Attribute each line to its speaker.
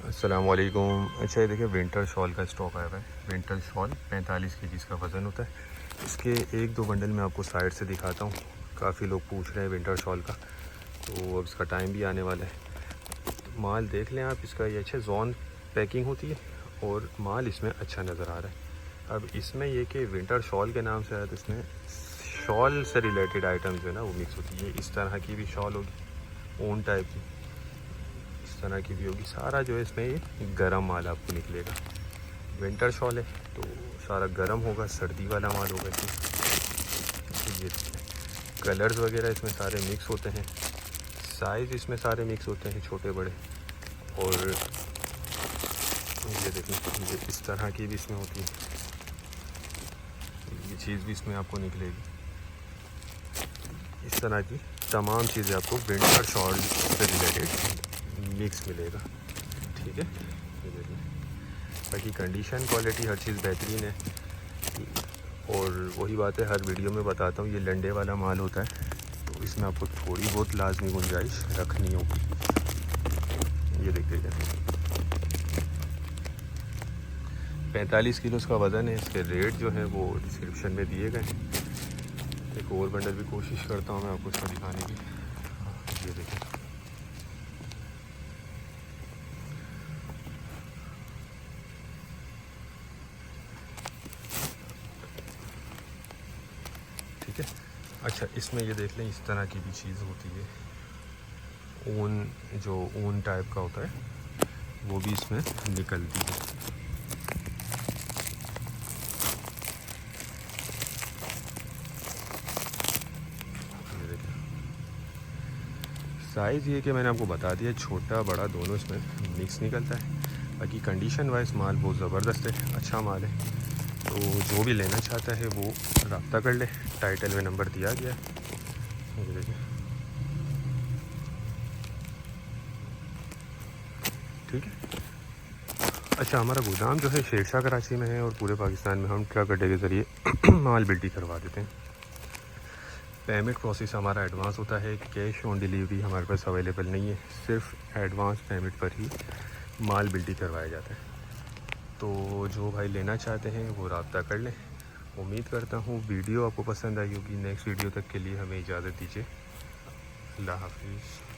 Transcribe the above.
Speaker 1: अस्सलामुअलैकुम। अच्छा, ये देखिए विंटर शॉल का स्टॉक आया हुआ है। विंटर शॉल 45 केजी इसका वज़न होता है। इसके एक दो बंडल मैं आपको साइड से दिखाता हूँ। काफ़ी लोग पूछ रहे हैं विंटर शॉल का, तो अब इसका टाइम भी आने वाला है। तो माल देख लें आप, इसका ये अच्छा जॉन पैकिंग होती है और माल इसमें अच्छा नज़र आ रहा है। अब इसमें ये कि विंटर शॉल के नाम से आया, तो इसमें शॉल से रिलेटेड आइटम जो है ना वो मिक्स होती है। इस तरह की भी शॉल होगी, ऊन टाइप की, इस तरह की भी होगी। सारा जो है इसमें ये गर्म माल आपको निकलेगा। विंटर शॉल है तो सारा गर्म होगा, सर्दी वाला माल होगा इसमें। ये कलर्स वगैरह इसमें सारे मिक्स होते हैं, साइज़ इसमें सारे मिक्स होते हैं, छोटे बड़े। और ये देखें, ये इस तरह की भी इसमें होती है, ये चीज़ भी इसमें आपको निकलेगी। इस तरह की तमाम चीज़ें आपको विंटर शॉल से रिलेटेड मिक्स मिलेगा। ठीक है, ये देखें। बाकी कंडीशन, क्वालिटी, हर चीज़ बेहतरीन है। और वही बात है, हर वीडियो में बताता हूँ, ये लंडे वाला माल होता है, तो इसमें आपको थोड़ी बहुत लाजमी गुंजाइश रखनी होगी। ये देखिएगा, 45 किलो इसका वज़न है। इसके रेट जो है वो डिस्क्रिप्शन में दिए गए हैं। एक और बंडल भी कोशिश करता हूँ मैं आपको इसका दिखाने की। ये देखें, ठीक है। अच्छा, इसमें ये देख लें, इस तरह की भी चीज़ होती है, ऊन, जो ऊन टाइप का होता है वो भी इसमें निकलती है। ये देखें, साइज़ ये कि मैंने आपको बता दिया, छोटा बड़ा दोनों इसमें मिक्स निकलता है। बाकी कंडीशन वाइज माल बहुत ज़बरदस्त है, अच्छा माल है। तो जो भी लेना चाहता है वो रब्ता कर ले, टाइटल में नंबर दिया गया है। ये देखिए, ठीक है। अच्छा, हमारा गोदाम जो है शेरशाह कराची में है और पूरे पाकिस्तान में हम ट्रक अड्डे के ज़रिए माल बिल्टी करवा देते हैं। पेमेंट प्रोसेस हमारा एडवांस होता है, कैश ऑन डिलीवरी हमारे पास अवेलेबल नहीं है। सिर्फ एडवांस पेमेंट पर ही माल बिल्टी करवाया जाता है। तो जो भाई लेना चाहते हैं वो रब्ता कर लें। उम्मीद करता हूँ वीडियो आपको पसंद आई होगी। नेक्स्ट वीडियो तक के लिए हमें इजाज़त दीजिए। अल्लाह हाफिज़।